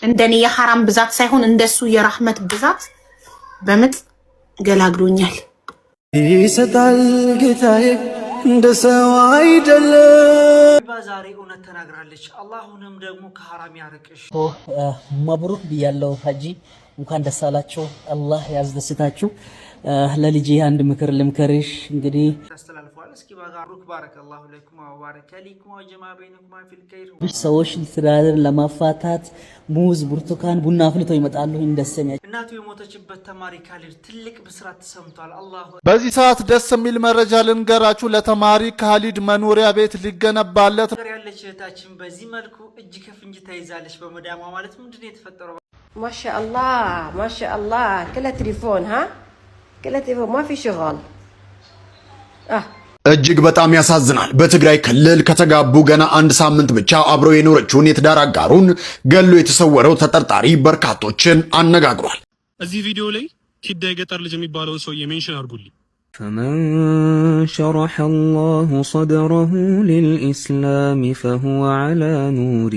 እንደኔ የሐራም ብዛት ሳይሆን እንደሱ የራህመት ብዛት በምጥ ገላግሎኛል። ይሰጣል ጌታዬ እንደ ሰው አይደለም። ዛሬ እውነት ተናግራለች። አላሁንም ደግሞ ከሐራም ያርቅሽ። መብሩክ ብያለሁ ሀጂ፣ እንኳን ደስ አላችሁ። አላህ ያስደስታችሁ። ለልጄ አንድ ምክር ልምከርሽ እንግዲህ ተስተላልፏል። እስኪ ባሩክ ባረከላሁ ለኩም ወባረከ ሊኩም ወጀማ በይነኩም ፊል ኸይር። ሰዎች ትዳርን ለማፋታት ሙዝ፣ ብርቱካን፣ ቡና አፍልተው ይመጣሉ። እንደሰኛ እናቱ የሞተችበት ተማሪ ካሊድ ትልቅ ብስራት ተሰምቷል። አላህ በዚህ ሰዓት ደስ የሚል መረጃ ልንገራችሁ። ለተማሪ ካሊድ መኖሪያ ቤት ሊገነባለት ያለች እህታችን በዚህ መልኩ እጅ ከፍንጅ ተይዛለች በመዳሟ ማለት ምንድነው የተፈጠረው? ማሻአላህ ማሻአላህ كله تليفون ها كله تليفون ما في شغل እጅግ በጣም ያሳዝናል። በትግራይ ክልል ከተጋቡ ገና አንድ ሳምንት ብቻ አብረው የኖረችውን የትዳር አጋሩን ገሎ የተሰወረው ተጠርጣሪ በርካቶችን አነጋግሯል። እዚህ ቪዲዮ ላይ ኪዳ የገጠር ልጅ የሚባለውን ሰው ሜንሽን አድርጉልኝ። فمن شرح الله صدره للإسلام فهو على نور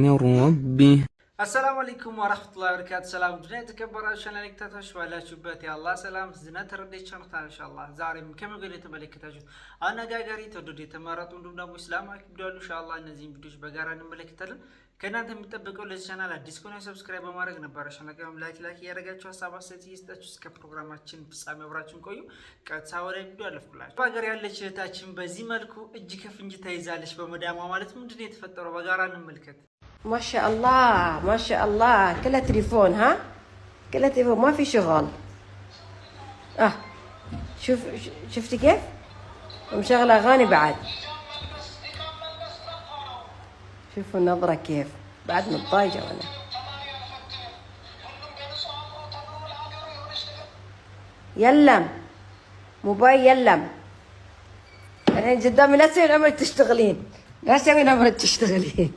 من ربه አሰላሙ አለይኩም ወራህመቱላሂ ወበረካቱ። ሰላም ድና የተከበራችሁ ቻናል ተከታታዮች ባላችሁበት የአላህ ሰላም ዝናት ተረዳች ቻናል ኢንሻአላህ ዛሬም ከመገለ የተመለከታችሁ አነጋጋሪ ተወደዱ የተመረጡ እንዲሁም ደግሞ እስላማዊ ቪዲዮዎች ኢንሻአላህ እነዚህን ቪዲዮዎች በጋራ እንመለከታለን። ከእናንተ የሚጠበቀው ለዚህ ቻናል አዲስ ከሆነ ሰብስክራይብ በማድረግ ነበር ቻናሉን ላይክ እያደረጋችሁ ሀሳብ አስተያየት እየሰጣችሁ እስከ ፕሮግራማችን ፍጻሜ አብራችሁን ቆዩ። ቀጥታ ወደ ቪዲዮ አለፍኩላችሁ። በሀገር ያለች እህታችን በዚህ መልኩ እጅ ከፍንጅ ተይዛለች በመዳሟ ማለት ምንድነው የተፈጠረው? በጋራ እንመልከት። ما شاء الله ما شاء الله كله تليفون ها كله تليفون ما في شغل شفتي كيف مشغله اغاني بعد شوفوا النظره كيف بعد متضايقه وانا يلم موبايل يلم الحين قدامي لا تسوين عمرك تشتغلين لا تسوين عمرك تشتغلين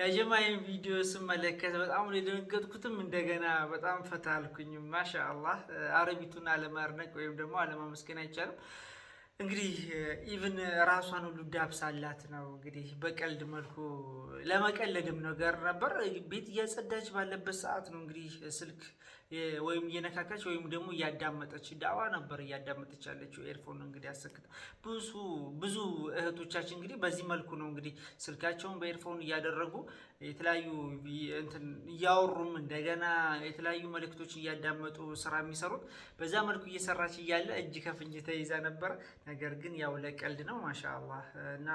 የጀማይን ቪዲዮ ስመለከት በጣም የደነገጥኩትም እንደገና በጣም ፈታ አልኩኝ። ማሻአላህ አረቢቱን አለማድነቅ ወይም ደግሞ አለማመስገን አይቻልም። እንግዲህ ኢቭን ራሷን ሁሉ ዳብሳላት ነው። እንግዲህ በቀልድ መልኩ ለመቀለድም ነገር ነበር። ቤት እያጸዳች ባለበት ሰዓት ነው እንግዲህ ስልክ ወይም እየነካካች ወይም ደግሞ እያዳመጠች ዳዋ ነበር እያዳመጠች ያለችው ኤርፎን እንግዲህ አሰክታ። ብዙ እህቶቻችን እንግዲህ በዚህ መልኩ ነው እንግዲህ ስልካቸውን በኤርፎን እያደረጉ የተለያዩ እንትን እያወሩም እንደገና የተለያዩ መልእክቶችን እያዳመጡ ስራ የሚሰሩት። በዛ መልኩ እየሰራች እያለ እጅ ከፍንጅ ተይዛ ነበር። ነገር ግን ያው ለቀልድ ነው ማሻአላህ። እና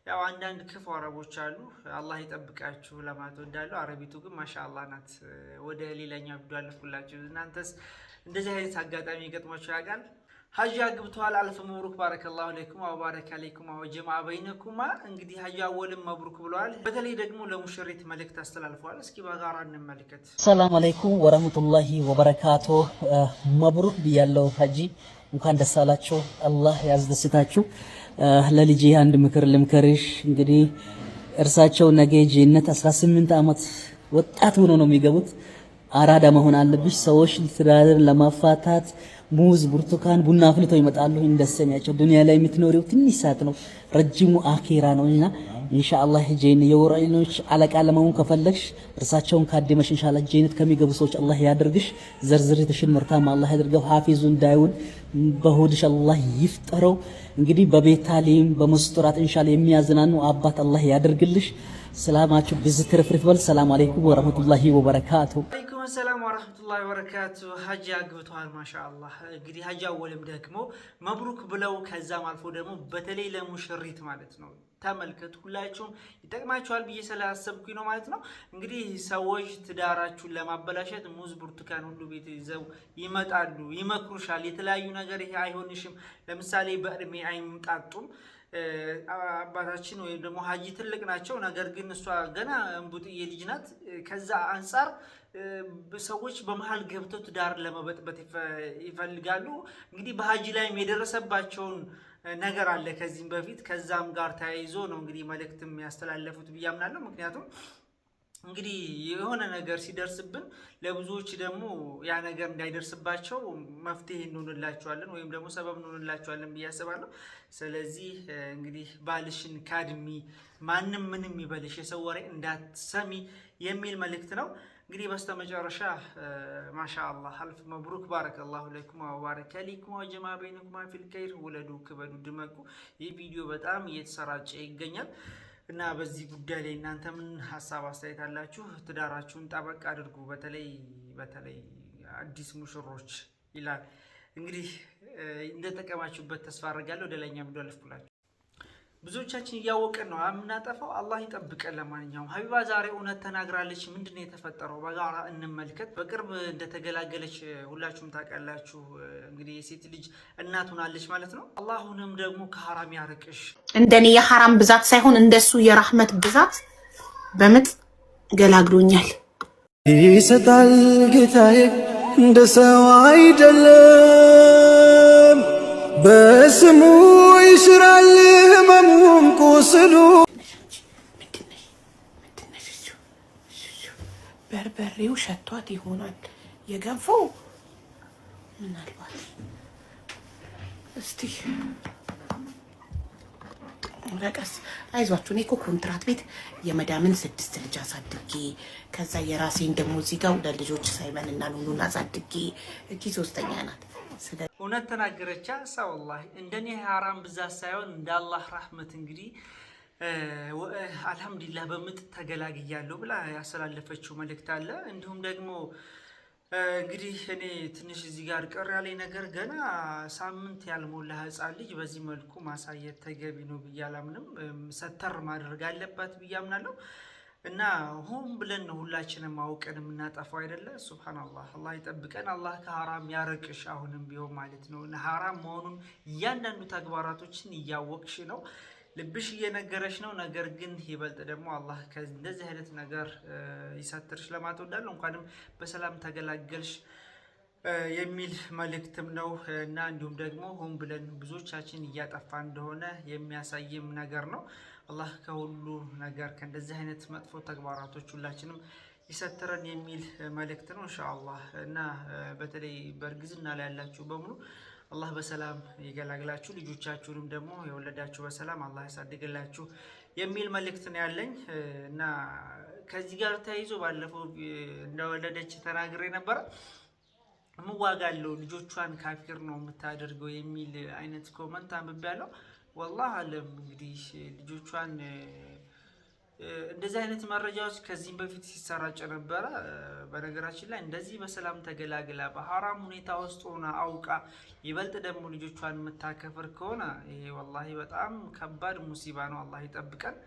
ያው አንዳንድ ክፉ አረቦች አሉ፣ አላህ ይጠብቃችሁ ለማለት ወዳለው። አረቢቱ ግን ማሻአላህ ናት። ወደ ሌላኛው ቪዲዮ አለፍኩላችሁ። እናንተስ እንደዚህ አይነት አጋጣሚ ገጥሟችሁ ያውቃል? ሀጂ አግብተዋል። አልፍ መብሩክ ባረከላሁ ለኩም ወባረከ ለኩም ወጀማ በይነኩማ። እንግዲህ ሀጂ አወልም መብሩክ ብለዋል። በተለይ ደግሞ ለሙሽሪት መልእክት አስተላልፈዋል። እስኪ በጋራ እንመልከት። ሰላም አለይኩም ወራህመቱላሂ ወበረካቱ። መብሩክ ብያለሁ ሀጂ፣ እንኳን ደስ አላችሁ። አላህ ያስደስታችሁ። ለልጄ አንድ ምክር ልምከርሽ እንግዲህ እርሳቸው ነገ ጀነት 18 ዓመት ወጣት ሆኖ ነው የሚገቡት። አራዳ መሆን አለብሽ። ሰዎች ትዳርን ለማፋታት ሙዝ፣ ብርቱካን፣ ቡና አፍልተው ይመጣሉ። እንደሰሚያቸው ዱንያ ላይ የምትኖሪው ትንሽ ሰዓት ነው፣ ረጅሙ አኺራ ነውና ኢንሻአላህ ጀነት የወራይኖች አለቃ ለመሆን ከፈለግሽ እርሳቸውን ካደመሽ ኢንሻአላህ ጀነት ከሚገቡ ሰዎች አላህ ያደርግሽ። ዘርዝርትሽን መርታማ አላህ ያደርገው። ሐፊዙን ዳይውን በሆድሽ አላህ ይፍጠረው። እንግዲህ በቤታሊም በመስጠራት ኢንሻአላህ የሚያዝናኑ አባት አላህ ያደርግልሽ። ሰላማችሁ ብዙ ትርፍርፍ በል። ሰላም አለይኩም ወራህመቱላሂ ወበረካቱ። ወአለይኩም ሰላም ወራህመቱላሂ ወበረካቱ። ሀጂ አግብተዋል ማሻአላህ። እንግዲህ ሀጂ አወልም ደግሞ መብሩክ ብለው ከዛም አልፎ ደግሞ በተለይ ለሙሽሪት ማለት ነው ተመልከቱ። ሁላችሁም ይጠቅማችኋል ብዬ ስላሰብኩኝ ነው ማለት ነው። እንግዲህ ሰዎች ትዳራችሁን ለማበላሸት ሙዝ፣ ብርቱካን ሁሉ ቤት ይዘው ይመጣሉ፣ ይመክሩሻል። የተለያዩ ነገር ይሄ አይሆንሽም፣ ለምሳሌ በእድሜ አይምጣጡም። አባታችን ወይም ደግሞ ሀጂ ትልቅ ናቸው፣ ነገር ግን እሷ ገና እንቡጥዬ ልጅ ናት። ከዛ አንፃር ሰዎች በመሃል ገብተው ትዳር ለመበጥበት ይፈልጋሉ። እንግዲህ በሀጂ ላይም የደረሰባቸውን ነገር አለ ከዚህም በፊት። ከዛም ጋር ተያይዞ ነው እንግዲህ መልእክትም ያስተላለፉት ብዬ አምናለሁ። ምክንያቱም እንግዲህ የሆነ ነገር ሲደርስብን ለብዙዎች ደግሞ ያ ነገር እንዳይደርስባቸው መፍትሄ እንሆንላቸዋለን ወይም ደግሞ ሰበብ እንሆንላቸዋለን ብዬ አስባለሁ። ስለዚህ እንግዲህ ባልሽን ካድሚ፣ ማንም ምንም ይበልሽ፣ የሰው ወሬ እንዳትሰሚ የሚል መልእክት ነው። እንግዲህ በስተመጨረሻ ማሻአላህ አልፍ መብሩክ ባረከላሁ ለኩም ወባረከ ሊኩም ወጀማ በይነኩማ ፊል ኸይር፣ ውለዱ ክበዱ ድመቁ። ይህ ቪዲዮ በጣም እየተሰራጨ ይገኛል እና በዚህ ጉዳይ ላይ እናንተ ምን ሀሳብ አስተያየት አላችሁ? ትዳራችሁን ጠበቅ አድርጉ፣ በተለይ አዲስ ሙሽሮች ይላል። እንግዲህ እንደተጠቀማችሁበት ተስፋ አደርጋለሁ። ወደ ላይኛ ቪዲዮ አልፍኩላችሁ። ብዙዎቻችን እያወቀን ነው የምናጠፋው። አላህ ይጠብቀን። ለማንኛውም ሀቢባ ዛሬ እውነት ተናግራለች። ምንድነው የተፈጠረው? በጋራ እንመልከት። በቅርብ እንደተገላገለች ሁላችሁም ታውቃላችሁ። እንግዲህ የሴት ልጅ እናት ሆናለች ማለት ነው። አላሁንም ደግሞ ከሐራም ያርቅሽ። እንደኔ የሐራም ብዛት ሳይሆን እንደሱ የራህመት ብዛት በምጥ ገላግሎኛል። ይሰጣል ጌታዬ እንደ ሰው አይደለም፣ በስሙ ይሽራል ህመሙን ቁስሉ። በርበሬው ሸቷት ይሆናል የገንፎው ምናልባት። እስቲ ረቀስ አይዟችሁ። እኔ እኮ ኮንትራት ቤት የመዳምን 6 ልጅ አሳድጌ ከዛ የራሴን ደግሞ እዚህ ጋር ለልጆች ሳይመንና ኑኑን አሳድጌ እቺ 3ኛ ናት። እውነት ተናገረቻ ሰው ወላሂ። እንደኔ ሐራም ብዛት ሳይሆን እንደ አላህ ረህመት እንግዲህ አልሐምዱሊላህ በምጥ ተገላግያለሁ ብላ ያስተላለፈችው መልእክት አለ። እንዲሁም ደግሞ እንግዲህ እኔ ትንሽ እዚህ ጋር ቀር ያለኝ ነገር ገና ሳምንት ያልሞላ ህፃን ልጅ በዚህ መልኩ ማሳየት ተገቢ ነው ብዬ አላምንም። ሰተር ማድረግ አለባት ብዬ አምናለሁ። እና ሆን ብለን ነው ሁላችንም አውቀን የምናጠፋው አይደለ? ሱብሃንአላህ። አላህ ይጠብቀን። አላህ ከሐራም ያርቅሽ። አሁንም ቢሆን ማለት ነው ሐራም መሆኑን እያንዳንዱ ተግባራቶችን እያወቅሽ ነው፣ ልብሽ እየነገረሽ ነው። ነገር ግን ይበልጥ ደግሞ አላህ ከእንደዚህ አይነት ነገር ይሰትርሽ ለማለት እወዳለሁ። እንኳንም በሰላም ተገላገልሽ የሚል መልእክትም ነው እና እንዲሁም ደግሞ ሆን ብለን ብዙዎቻችን እያጠፋ እንደሆነ የሚያሳይም ነገር ነው። አላህ ከሁሉ ነገር ከእንደዚህ አይነት መጥፎ ተግባራቶች ሁላችንም ይሰትረን የሚል መልእክት ነው ኢንሻአላህ። እና በተለይ በእርግዝና ላይ ያላችሁ በሙሉ አላህ በሰላም ይገላግላችሁ፣ ልጆቻችሁንም ደግሞ የወለዳችሁ በሰላም አላህ ያሳድግላችሁ የሚል መልእክት ነው ያለኝ። እና ከዚህ ጋር ተያይዞ ባለፈው እንደወለደች ተናግሬ ነበረ። ምዋጋለው ልጆቿን ካፊር ነው የምታደርገው የሚል አይነት ኮመንት አንብቤያለሁ። ወላሂ አለም እንግዲህ ልጆቿን እንደዚህ አይነት መረጃዎች ከዚህም በፊት ሲሰራጭ ነበረ። በነገራችን ላይ እንደዚህ በሰላም ተገላግላ በሐራም ሁኔታ ውስጥ ሆና አውቃ ይበልጥ ደግሞ ልጆቿን የምታከፍር ከሆነ ይሄ ወላሂ በጣም ከባድ ሙሲባ ነው። አላህ ይጠብቀን።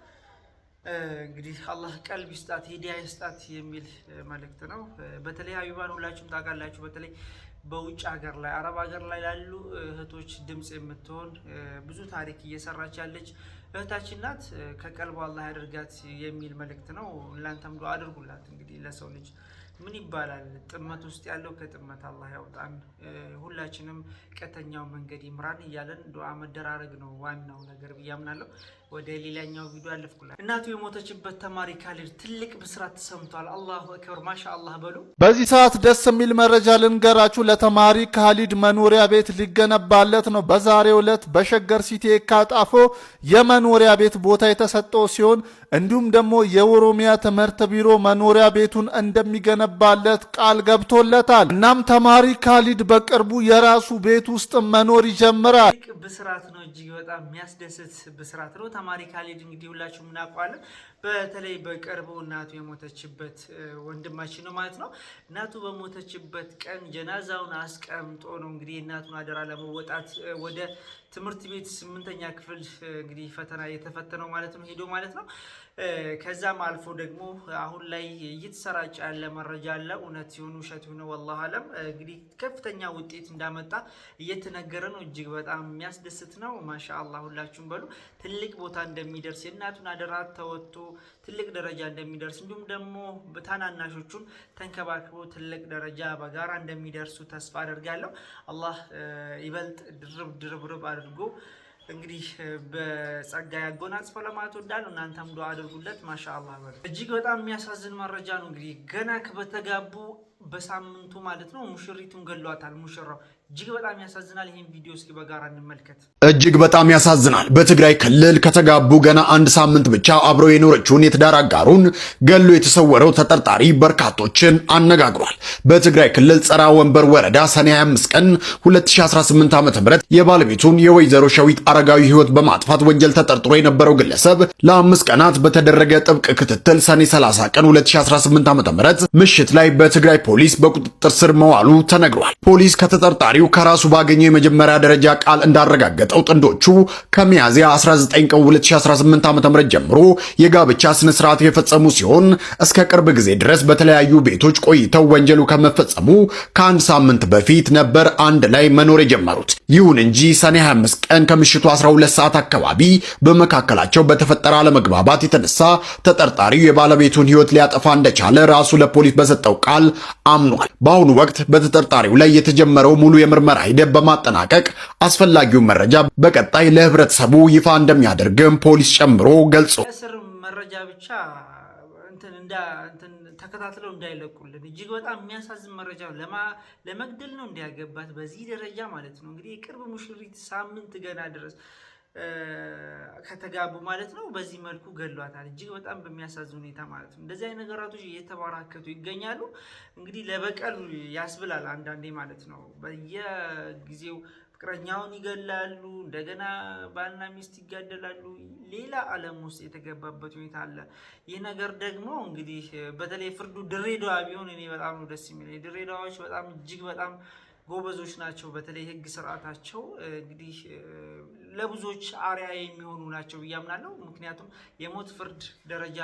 እንግዲህ አላህ ቀልብ ይስጣት፣ ሂዳያ ይስጣት የሚል መልእክት ነው። በተለይ ሀቢባን ሁላችሁም ታውቃላችሁ። በተለይ በውጭ ሀገር ላይ አረብ ሀገር ላይ ላሉ እህቶች ድምጽ የምትሆን ብዙ ታሪክ እየሰራች ያለች እህታችን ናት። ከቀልቧ አላህ ያደርጋት የሚል መልእክት ነው። እናንተም ዱአ አድርጉላት። እንግዲህ ለሰው ልጅ ምን ይባላል? ጥመት ውስጥ ያለው ከጥመት አላህ ያውጣን። ሁላችንም ቀጥተኛው መንገድ ይምራን እያለን ዱአ መደራረግ ነው ዋናው ነገር ብዬ አምናለሁ። ወደ ሌላኛው ቪዲዮ አለፍኩላ። እናቱ የሞተችበት ተማሪ ካሊድ ትልቅ ብስራት ተሰምቷል። አላሁ አክበር ማሻአላህ በሉ። በዚህ ሰዓት ደስ የሚል መረጃ ልንገራችሁ። ለተማሪ ካሊድ መኖሪያ ቤት ሊገነባለት ነው። በዛሬው ዕለት በሸገር ሲቲ የካጣፎ የመኖሪያ ቤት ቦታ የተሰጠው ሲሆን እንዲሁም ደግሞ የኦሮሚያ ትምህርት ቢሮ መኖሪያ ቤቱን እንደሚገነባለት ቃል ገብቶለታል። እናም ተማሪ ካሊድ በቅርቡ የራሱ ቤት ውስጥ መኖር ይጀምራል። ትልቅ ብስራት ነው። እጅግ በጣም የሚያስደስት ብስራት ነው። ተማሪ ካሊድ እንግዲህ ሁላችሁም እናውቀዋለን። በተለይ በቅርቡ እናቱ የሞተችበት ወንድማችን ነው ማለት ነው። እናቱ በሞተችበት ቀን ጀናዛውን አስቀምጦ ነው እንግዲህ እናቱን አደራ ለመወጣት ወደ ትምህርት ቤት 8ኛ ክፍል እንግዲህ ፈተና የተፈተነው ማለት ነው ሄዶ ማለት ነው። ከዛም አልፎ ደግሞ አሁን ላይ እየተሰራጨ ያለ መረጃ አለ። እውነት ይሁን ውሸት ይሁን ወላሂ አለም እንግዲህ ከፍተኛ ውጤት እንዳመጣ እየተነገረ ነው። እጅግ በጣም የሚያስደስት ነው። ማሻአላህ ሁላችሁም በሉ። ትልቅ ቦታ እንደሚደርስ የእናቱን አደራ ተወጥቶ ትልቅ ደረጃ እንደሚደርስ እንዲሁም ደግሞ በታናናሾቹን ተንከባክቦ ትልቅ ደረጃ በጋራ እንደሚደርሱ ተስፋ አደርጋለሁ። አላህ ይበልጥ ድርብ አድርጎ እንግዲህ በጸጋ ያጎናጽፈው ለማለት ወዳለሁ። እናንተም ዱአ አድርጉለት። ማሻአላህ በሉ። እጅግ በጣም የሚያሳዝን መረጃ ነው። እንግዲህ ገና በተጋቡ በሳምንቱ ማለት ነው ሙሽሪቱን ገሏታል። ሙሽራው እጅግ በጣም ያሳዝናል። ይሄን ቪዲዮ እስኪ በጋራ እንመልከት። እጅግ በጣም ያሳዝናል። በትግራይ ክልል ከተጋቡ ገና አንድ ሳምንት ብቻ አብረው የኖረችውን የትዳር አጋሩን ገሎ የተሰወረው ተጠርጣሪ በርካቶችን አነጋግሯል። በትግራይ ክልል ጸራ ወንበር ወረዳ ሰኔ 25 ቀን 2018 ዓ.ም የባለቤቱን የወይዘሮ ሸዊት አረጋዊ ሕይወት በማጥፋት ወንጀል ተጠርጥሮ የነበረው ግለሰብ ለ5 ቀናት በተደረገ ጥብቅ ክትትል ሰኔ 30 ቀን 2018 ዓ.ም ምሽት ላይ በትግራይ ፖሊስ በቁጥጥር ስር መዋሉ ተነግሯል። ፖሊስ ከተጠርጣሪው ከራሱ ባገኘው የመጀመሪያ ደረጃ ቃል እንዳረጋገጠው ጥንዶቹ ከሚያዝያ 19 ቀን 2018 ዓ.ም ጀምሮ የጋብቻ ስነ ስርዓት የፈጸሙ ሲሆን እስከ ቅርብ ጊዜ ድረስ በተለያዩ ቤቶች ቆይተው ወንጀሉ ከመፈጸሙ ከአንድ ሳምንት በፊት ነበር አንድ ላይ መኖር የጀመሩት። ይሁን እንጂ ሰኔ 25 ቀን ከምሽቱ 12 ሰዓት አካባቢ በመካከላቸው በተፈጠረ አለመግባባት የተነሳ ተጠርጣሪው የባለቤቱን ሕይወት ሊያጠፋ እንደቻለ ራሱ ለፖሊስ በሰጠው ቃል አምኗል። በአሁኑ ወቅት በተጠርጣሪው ላይ የተጀመረው ሙሉ የምርመራ ሂደት በማጠናቀቅ አስፈላጊውን መረጃ በቀጣይ ለህብረተሰቡ ይፋ እንደሚያደርግም ፖሊስ ጨምሮ ገልጿል። እስር መረጃ ብቻ ተከታትለው እንዳይለቁልን እጅግ በጣም የሚያሳዝን መረጃ ለመግደል ነው እንዲያገባት በዚህ ደረጃ ማለት ነው። እንግዲህ የቅርብ ሙሽሪት ሳምንት ገና ድረስ ከተጋቡ ማለት ነው በዚህ መልኩ ገሏታል። እጅግ በጣም በሚያሳዝን ሁኔታ ማለት ነው። እንደዚህ አይነት ነገራቶች እየተበራከቱ ይገኛሉ። እንግዲህ ለበቀል ያስብላል አንዳንዴ ማለት ነው። በየጊዜው ፍቅረኛውን ይገላሉ፣ እንደገና ባልና ሚስት ይጋደላሉ። ሌላ ዓለም ውስጥ የተገባበት ሁኔታ አለ። ይህ ነገር ደግሞ እንግዲህ በተለይ ፍርዱ ድሬዳዋ ቢሆን እኔ በጣም ነው ደስ የሚለኝ። ድሬዳዋዎች በጣም እጅግ በጣም ጎበዞች ናቸው። በተለይ ህግ ስርዓታቸው እንግዲህ ለብዙዎች አርያ የሚሆኑ ናቸው ብዬ አምናለሁ። ምክንያቱም የሞት ፍርድ ደረጃ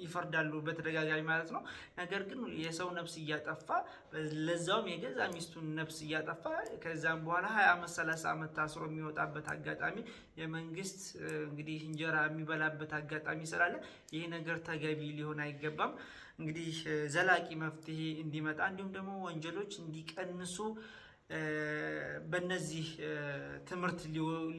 ይፈርዳሉ በተደጋጋሚ ማለት ነው። ነገር ግን የሰው ነፍስ እያጠፋ ለዛውም የገዛ ሚስቱን ነፍስ እያጠፋ ከዛም በኋላ 20 ዓመት 30 ዓመት ታስሮ የሚወጣበት አጋጣሚ የመንግስት እንግዲህ እንጀራ የሚበላበት አጋጣሚ ስላለ ይሄ ነገር ተገቢ ሊሆን አይገባም። እንግዲህ ዘላቂ መፍትሄ እንዲመጣ እንዲሁም ደግሞ ወንጀሎች እንዲቀንሱ በእነዚህ ትምህርት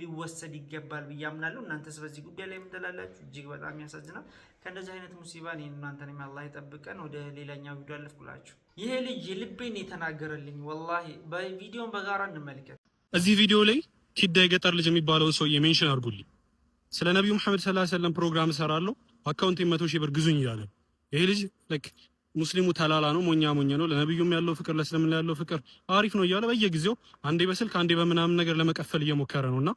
ሊወሰድ ይገባል ብዬ አምናለሁ። እናንተስ በዚህ ጉዳይ ላይ ምትላላችሁ? እጅግ በጣም ያሳዝናል። ከእንደዚህ አይነት ሙሲባ እናንተንም አላህ ይጠብቀን። ወደ ሌላኛው ቪዲዮ አለፍኩላችሁ። ይሄ ልጅ ልቤን የተናገረልኝ ወላሂ። በቪዲዮን በጋራ እንመልከት። እዚህ ቪዲዮ ላይ ኪዳ የገጠር ልጅ የሚባለውን ሰውዬ ሜንሽን አድርጉልኝ። ስለ ነቢዩ መሐመድ ሰለላሁ ዐለይሂ ወሰለም ፕሮግራም እሰራለሁ አካውንቴ 100 ሺህ ብር ግዙኝ እያለ ይሄ ልጅ ሙስሊሙ ተላላ ነው፣ ሞኛ ነው። ለነብዩም ያለው ፍቅር ለእስልምና ያለው ፍቅር አሪፍ ነው እያለ በየጊዜው አንዴ በስልክ አንዴ በምናምን ነገር ለመቀፈል እየሞከረ ነውና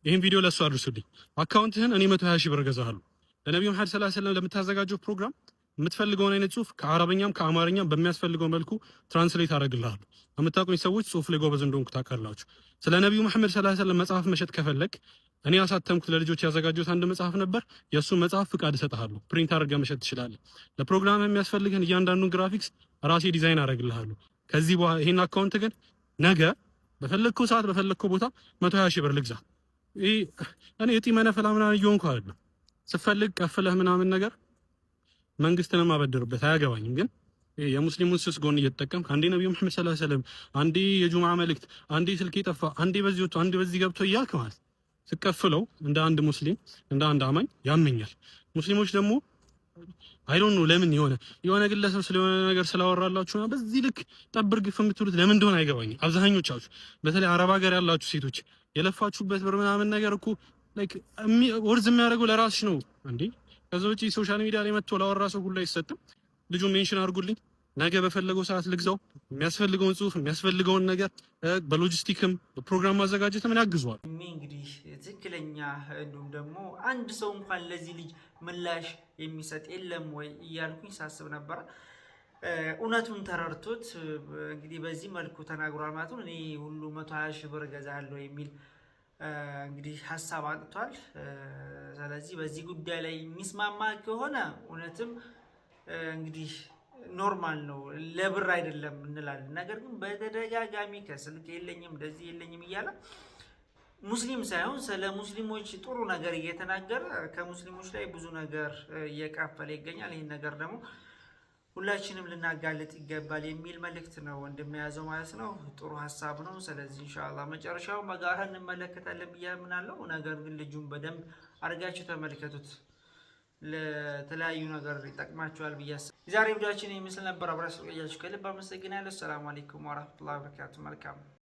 ይሄን ቪዲዮ ለሱ አድርሱልኝ። አካውንትህን እኔ 120 ሺህ ብር እገዛለሁ። ለነብዩ መሐመድ ሰለላሁ ዐለይሂ ወሰለም ለምታዘጋጀው ፕሮግራም የምትፈልገውን አይነት ጽሁፍ ከአረበኛም ከአማርኛም በሚያስፈልገው መልኩ ትራንስሌት አደርግልሃለሁ። የምታውቁኝ ሰዎች ጽሁፍ ላይ ጎበዝ እንደሆንኩ ታውቃላችሁ። ስለ ነብዩ መሐመድ ሰለላሁ ዐለይሂ ወሰለም መጽሐፍ መሸጥ ከፈለክ እኔ ያሳተምኩት ለልጆች ያዘጋጀሁት አንድ መጽሐፍ ነበር። የሱ መጽሐፍ ፍቃድ እሰጥሃለሁ። ፕሪንት አድርገህ መሸጥ ትችላለህ። ለፕሮግራም የሚያስፈልግህን እያንዳንዱን ግራፊክስ ራሴ ዲዛይን አደርግልሃለሁ። ከዚህ በኋላ ይሄን አካውንት ግን ነገ በፈለግከው ሰዓት በፈለግከው ቦታ 120 ሺህ ብር ልግዛ። እኔ እጢ መነፈላ ምናምን እየሆንኩ አይደለም። ስፈልግ ከፍለህ ምናምን ነገር መንግስትን ማበደርበት አያገባኝም። ግን የሙስሊሙን ስስ ጎን እየተጠቀምክ አንዴ ነብዩ መሐመድ ሰለላሁ ዐለይሂ ወሰለም፣ አንዴ የጁምዓ መልእክት፣ አንዴ ስልክ የጠፋ፣ አንዴ በዚህ ወጥቶ፣ አንዴ በዚህ ገብቶ እያልክ ማለት ስከፍለው እንደ አንድ ሙስሊም እንደ አንድ አማኝ ያመኛል። ሙስሊሞች ደግሞ አይ ዶንት ኖ ለምን የሆነ ግለሰብ ስለሆነ ነገር ስላወራላችሁና በዚህ ልክ ጠብር ግፍ የምትሉት ለምን እንደሆነ አይገባኝም። አብዛኞቻችሁ በተለይ አረብ ሀገር ያላችሁ ሴቶች የለፋችሁበት ብር ምናምን ነገር እኮ ላይክ ወርዝ የሚያደርገው ለራስሽ ነው እንዴ። ከዛ ውጪ ሶሻል ሚዲያ ላይ መጥቶ ላወራ ሰው ሁሉ አይሰጥም። ልጁን ሜንሽን አድርጉልኝ፣ ነገ በፈለገው ሰዓት ልግዛው። የሚያስፈልገውን ጽሁፍ የሚያስፈልገውን ነገር በሎጂስቲክም በፕሮግራም ማዘጋጀት ምን ያግዟል። እንግዲህ ትክክለኛ እንዲሁም ደግሞ አንድ ሰው እንኳን ለዚህ ልጅ ምላሽ የሚሰጥ የለም ወይ እያልኩኝ ሳስብ ነበረ። እውነቱን ተረድቶት እንግዲህ በዚህ መልኩ ተናግሯል ማለት ነው። እኔ ሁሉ 120 ሺህ ብር እገዛለሁ የሚል እንግዲህ ሀሳብ አጥቷል። ስለዚህ በዚህ ጉዳይ ላይ የሚስማማ ከሆነ እውነትም እንግዲህ ኖርማል ነው፣ ለብር አይደለም እንላለን። ነገር ግን በተደጋጋሚ ከስልክ የለኝም እንደዚህ የለኝም እያለ ሙስሊም ሳይሆን ስለ ሙስሊሞች ጥሩ ነገር እየተናገረ ከሙስሊሞች ላይ ብዙ ነገር እየቃፈለ ይገኛል። ይህን ነገር ደግሞ ሁላችንም ልናጋልጥ ይገባል የሚል መልእክት ነው እንደሚያዘው ማለት ነው። ጥሩ ሀሳብ ነው። ስለዚህ ኢንሻአላህ መጨረሻው በጋራ እንመለከታለን ብዬ አምናለሁ። ነገር ግን ልጁን በደንብ አድርጋችሁ ተመልከቱት። ለተለያዩ ነገር ይጠቅማችኋል ብዬ አስባለሁ። የዛሬ ቪዲዮአችን ይመስል ነበር። አብራችሁ ቆያችሁ ከልብ አመሰግናለሁ። ሰላም አለይኩም ወራህመቱላሂ ወበረካቱ። መልካም